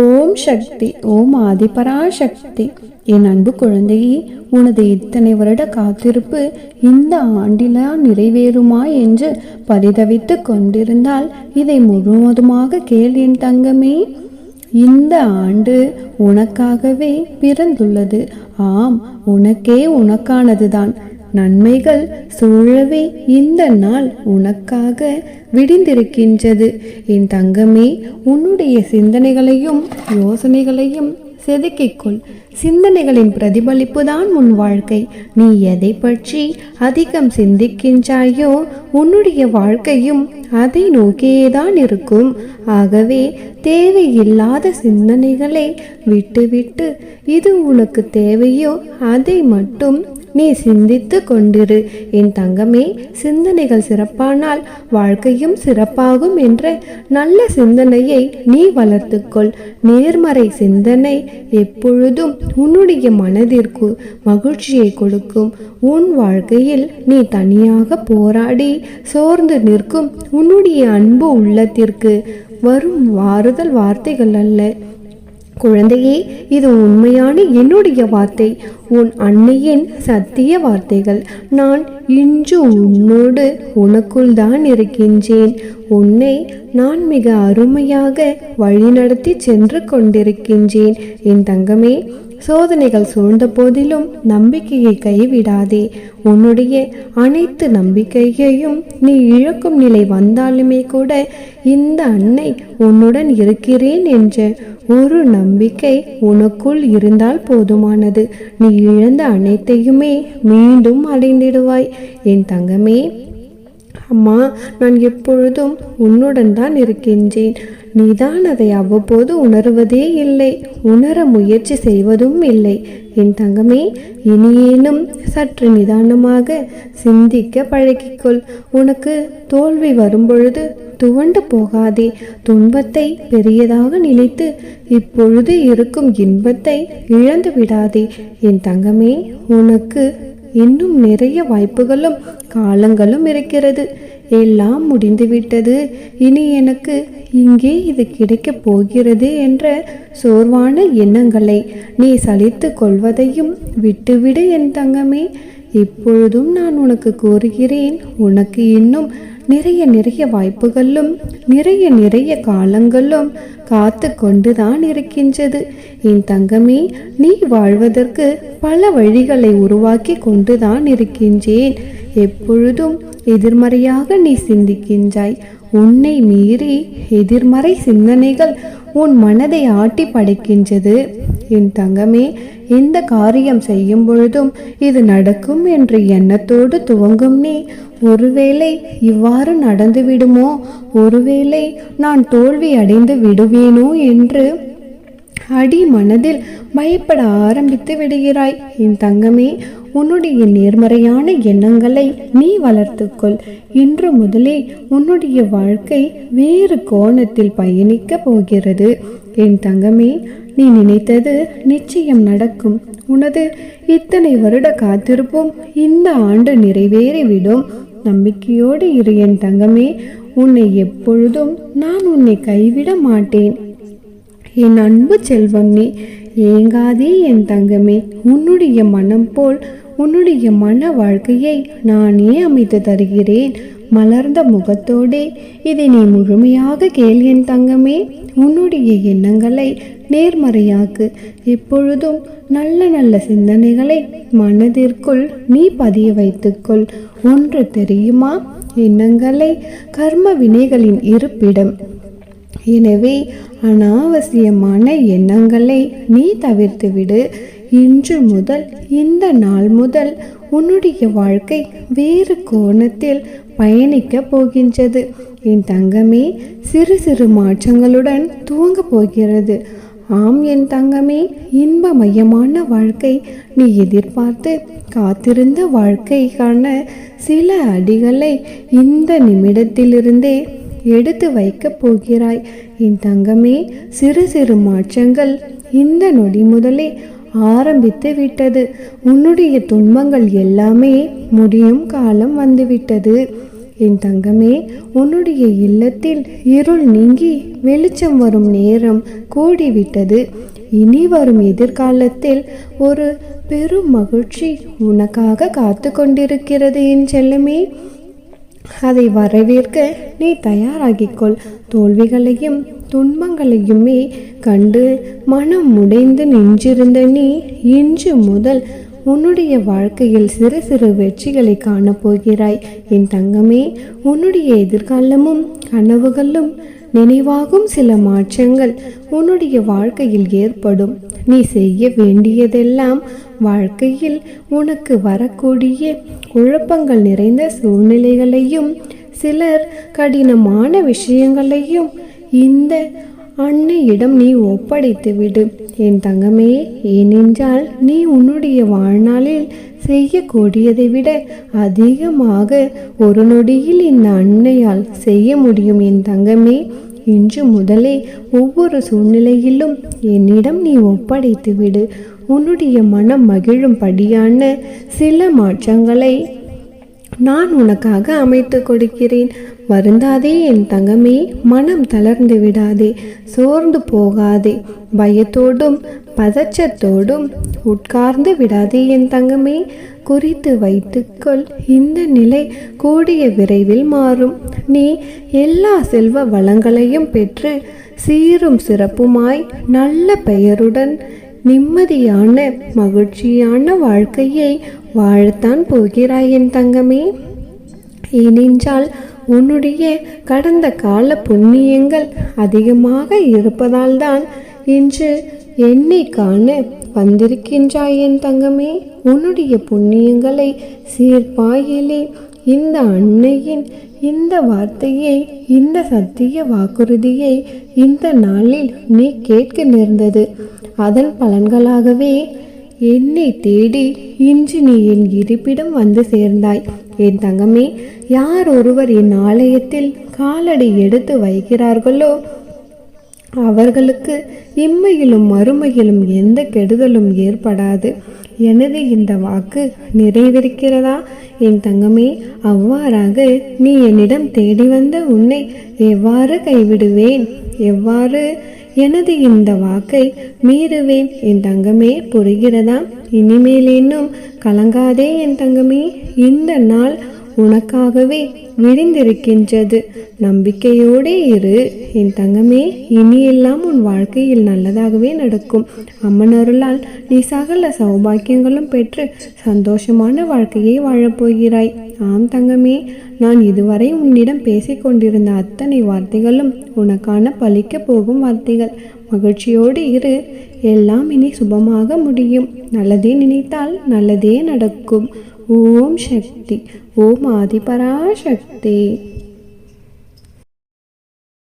ஓம் சக்தி. ஓம் ஆதிபராசக்தி. என் அன்பு குழந்தையே, உனது இத்தனை வருட காத்திருப்பு இந்த ஆண்டிலா நிறைவேறுமா என்று பரிதவித்து கொண்டிருந்தால் இதை முழுவதுமாக கேள் என் தங்கமே. இந்த ஆண்டு உனக்காகவே பிறந்துள்ளது. ஆம், உனக்கே உனக்கானதுதான். நன்மைகள் சூழவே இந்த நாள் உனக்காக விடிந்திருக்கின்றது. என் தங்கமே, உன்னுடைய சிந்தனைகளையும் யோசனைகளையும் செதுக்கிக்கொள். சிந்தனைகளின் பிரதிபலிப்பு தான் உன் வாழ்க்கை. நீ எதை பற்றி அதிகம் சிந்திக்கின்றாயோ உன்னுடைய வாழ்க்கையும் அதை நோக்கியேதான் இருக்கும். ஆகவே தேவையில்லாத சிந்தனைகளை விட்டுவிட்டு இது உனக்கு தேவையோ அதை மட்டும் நீ சிந்தித்து கொண்டிரு. என் தங்கமே, சிந்தனைகள் சிறப்பானால் வாழ்க்கையும் சிறப்பாகும் என்ற நல்ல சிந்தனையை நீ வளர்த்துக்கொள். நேர்மறை சிந்தனை எப்பொழுதும் உன்னுடைய மனதிற்கு மகிழ்ச்சியை கொடுக்கும். உன் வாழ்க்கையில் நீ தனியாக போராடி சோர்ந்து நிற்கும் உன்னுடைய அன்பு உள்ளத்திற்கு வரும் ஆறுதல் வார்த்தைகள் அல்ல குழந்தையே, இது உண்மையான என்னுடைய வார்த்தை, உன் அன்னையின் சத்திய வார்த்தைகள். நான் இன்று உன்னோடு உனக்குள் தான் இருக்கின்றேன். உன்னை நான் மிக அருமையாக வழிநடத்தி சென்று கொண்டிருக்கின்றேன். என் தங்கமே, சோதனைகள் சூழ்ந்த போதிலும் நம்பிக்கையை கைவிடாதே. உன்னுடைய அனைத்து நம்பிக்கையையும் நீ இழக்கும் நிலை வந்தாலுமே கூட இந்த அன்னை உன்னுடன் இருக்கிறேன் என்ற ஒரு நம்பிக்கை உனக்குள் இருந்தால் போதுமானது. நீ இழந்த அனைத்தையுமே மீண்டும் அடைந்திடுவாய். என் தங்கமே, அம்மா, நான் எப்பொழுதும் உன்னுடன் தான் இருக்கின்றேன். நீதான் அதை அவ்வப்போது உணர்வதே இல்லை, உணர முயற்சி செய்வதும் இல்லை. என் தங்கமே, இனியேனும் சற்று நிதானமாக சிந்திக்க பழகிக்கொள். உனக்கு தோல்வி வரும்பொழுது துவண்டு போகாதே. துன்பத்தை பெரியதாக நினைத்து இப்பொழுது இருக்கும் இன்பத்தை இழந்து விடாதே. என் தங்கமே, உனக்கு இன்னும் நிறைய வாய்ப்புகளும் காலங்களும் இருக்கிறது. எல்லாம் முடிந்துவிட்டது, இனி எனக்கு இங்கே இது கிடைக்கப் போகிறது என்ற சோர்வான எண்ணங்களை நீ சலித்து கொள்வதையும் விட்டுவிடு என் தங்கமே. இப்பொழுதும் நான் உனக்கு கூறுகிறேன், உனக்கு இன்னும் நிறைய வாய்ப்புகளும் நிறைய காலங்களும் காத்து கொண்டுதான் இருக்கின்றது. என் தங்கமே, நீ வாழ்வதற்கு பல வழிகளை உருவாக்கி கொண்டுதான் இருக்கின்றேன். எப்பொழுதும் எதிர்மறையாக நீ சிந்திக்கின்றாய். உன்னை மீறி எதிர்மறை சிந்தனைகள் உன் மனதை ஆட்டி படைக்கின்றது. என் தங்கமே, எந்த காரியம் செய்யும் பொழுதும் இது நடக்கும் என்ற எண்ணத்தோடு துவங்கும் நீ, ஒருவேளை இவ்வாறு நடந்துவிடுமோ, ஒருவேளை நான் தோல்வி அடைந்து விடுவேனோ என்று அடி மனதில் பயப்பட ஆரம்பித்து விடுகிறாய். என் தங்கமே, உன்னுடைய நேர்மறையான எண்ணங்களை நீ வளர்த்துக்கொள். இன்று முதலே உன்னுடைய வாழ்க்கை வேறு கோணத்தில் பயணிக்க போகிறது. என் தங்கமே, நீ நினைத்தது நிச்சயம் நடக்கும். உனது இத்தனை வருட காத்திருப்பும் இந்த ஆண்டு நிறைவேறிவிடும். நம்பிக்கையோடு இரு என் தங்கமே. உன்னை எப்பொழுதும் நான் உன்னை கைவிட மாட்டேன். என் அன்பு செல்வம், நீ ஏங்காதே என் தங்கமே. உன்னுடைய மனம் போல் உன்னுடைய மன வாழ்க்கையை நானே அமைத்து தருகிறேன். மலர்ந்த முகத்தோடே இதை நீ முழுமையாக கேள் என் தங்கமே. உன்னுடைய எண்ணங்களை நேர்மறையாக்கு. எப்பொழுதும் நல்ல சிந்தனைகளை மனதிற்குள் நீ பதிய வைத்துக்கொள். ஒன்று தெரியுமா, எண்ணங்களை கர்ம வினைகளின் இருப்பிடம். எனவே அனாவசியமான எண்ணங்களை நீ தவிர்த்துவிடு. இன்று முதல், இந்த நாள் முதல் உன்னுடைய வாழ்க்கை வேறு கோணத்தில் பயணிக்க போகின்றது. என் தங்கமே, சிறு மாற்றங்களுடன் துவங்க போகிறது. ஆம் என் தங்கமே, இன்பமயமான வாழ்க்கை, நீ எதிர்பார்த்து காத்திருந்த வாழ்க்கைக்கான சில அடிகளை இந்த நிமிடத்திலிருந்தே எடுத்து வைக்கப் போகிறாய். என் தங்கமே, சிறு மாற்றங்கள் இந்த நொடி முதலே ஆரம்பித்து விட்டது. உன்னுடைய துன்பங்கள் எல்லாமே முடியும் காலம் வந்துவிட்டது. என் தங்கமே, உன்னுடைய இல்லத்தில் இருள் நீங்கி வெளிச்சம் வரும் நேரம் கூடிவிட்டது. இனி வரும் எதிர்காலத்தில் ஒரு பெரும் மகிழ்ச்சி உனக்காக காத்து கொண்டிருக்கிறது என் செல்லமே. அதை வரவேற்க நீ தயாராகிக்கொள். தோல்விகளையும் துன்பங்களையுமே கண்டு மனம் உடைந்து நின்றிருந்த நீ இன்று முதல் உன்னுடைய வாழ்க்கையில் சிறு சிறு வெற்றிகளை காணப்போகிறாய் என் தங்கமே. உன்னுடைய எதிர்காலமும் கனவுகளும் நினைவாகும் சில மாற்றங்கள் உன்னுடைய வாழ்க்கையில் ஏற்படும். நீ செய்ய வேண்டியதெல்லாம் வாழ்க்கையில் உனக்கு வரக்கூடிய குழப்பங்கள் நிறைந்த சூழ்நிலைகளையும் சிலர் கடினமான விஷயங்களையும் இந்த அன்னையிடம் நீ ஒப்படைத்து விடு என் தங்கமே. ஏனென்றால் நீ உன்னுடைய வாழ்நாளில் செய்யக்கூடியதை விட அதிகமாக ஒரு நொடியில் இந்த அன்னையால் செய்ய முடியும் என் தங்கமே. இன்று முதலே ஒவ்வொரு சூழ்நிலையிலும் என்னிடம் நீ ஒப்படைத்து விடு. உன்னுடைய மனம் மகிழும்படியான சில மாற்றங்களை நான் உனக்காக அமைத்து கொடுக்கிறேன். வருந்தாதே என் தங்கமே, மனம் தளர்ந்து விடாதே, சோர்ந்து போகாதே, பயத்தோடும் பதற்றத்தோடும் உட்கார்ந்து விடாதே என் தங்கமே. குறித்து வைத்துக்கொள், இந்த நிலை கூடிய விரைவில் மாறும். நீ எல்லா செல்வ வளங்களையும் பெற்று சீரும் சிறப்புமாய் நல்ல பெயருடன் நிம்மதியான மகிழ்ச்சியான வாழ்க்கையை வாழத்தான் போகிறாய் என் தங்கமே. ஏனென்றால் உன்னுடைய கடந்த கால புண்ணியங்கள் அதிகமாக இருப்பதால் தான் இன்று என்னை காண வந்திருக்கின்றாய் என் தங்கமே. உன்னுடைய புண்ணியங்களை சீர்பாயிலே இந்த அன்னையின் இந்த வார்த்தையை, இந்த சத்திய வாக்குறுதியை இந்த நாளில் நீ கேட்க நேர்ந்தது. அதன் பலன்களாகவே என்னை தேடி இன்று நீ என் இருப்பிடம் வந்து சேர்ந்தாய் என் தங்கமே. யார் ஒருவர் என் ஆலயத்தில் காலடி எடுத்து வைக்கிறார்களோ அவர்களுக்கு இம்மையிலும் மறுமையிலும் எந்த கெடுதலும் ஏற்படாது. எனது இந்த வாக்கு நிறைவேறுகிறதா என் தங்கமே? அவ்வாறாக நீ என்னிடம் தேடி வந்த உன்னை எவ்வாறு கைவிடுவேன்? எவ்வாறு எனது இந்த வாக்கை மீறுவேன் என் தங்கமே? புரிகிறதா? இனிமேலேனும் கலங்காதே என் தங்கமே. இந்த நாள் உனக்காகவே விரிந்திருக்கின்றது. நம்பிக்கையோடே இரு என் தங்கமே. இனியெல்லாம் உன் வாழ்க்கையில் நல்லதாகவே நடக்கும். அம்மன் அருளால் நீ சகல சௌபாக்கியங்களும் பெற்று சந்தோஷமான வாழ்க்கையை வாழப்போகிறாய். ஆம் தங்கமே, நான் இதுவரை உன்னிடம் பேசிக்கொண்டிருந்த அத்தனை வார்த்தைகளும் உனக்கான பலிக்க போகும் வார்த்தைகள். மகிழ்ச்சியோடு இரு, எல்லாம் இனி சுபமாக முடியும். நல்லதே நினைத்தால் நல்லதே நடக்கும். ஓம் சக்தி. ஓம் ஆதிபராசக்தி.